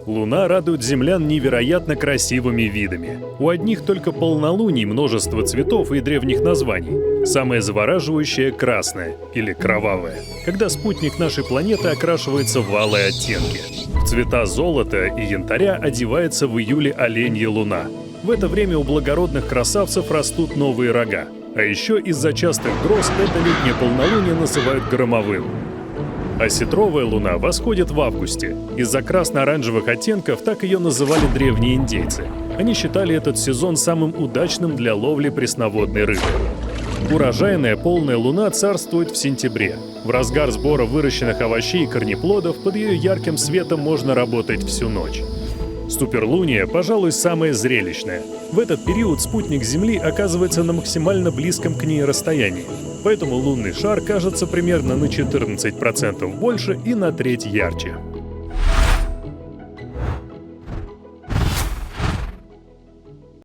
Луна радует землян невероятно красивыми видами. У одних только полнолуний множество цветов и древних названий. Самое завораживающее — красное или кровавое, когда спутник нашей планеты окрашивается в алые оттенки. В цвета золота и янтаря одевается в июле оленья луна. В это время у благородных красавцев растут новые рога. А еще из-за частых гроз это летнее полнолуние называют громовым. Осетровая луна восходит в августе. Из-за красно-оранжевых оттенков так ее называли древние индейцы. Они считали этот сезон самым удачным для ловли пресноводной рыбы. Урожайная полная луна царствует в сентябре. В разгар сбора выращенных овощей и корнеплодов под ее ярким светом можно работать всю ночь. Суперлуния, пожалуй, самое зрелищное. В этот период спутник Земли оказывается на максимально близком к ней расстоянии. Поэтому лунный шар кажется примерно на 14% больше и на треть ярче.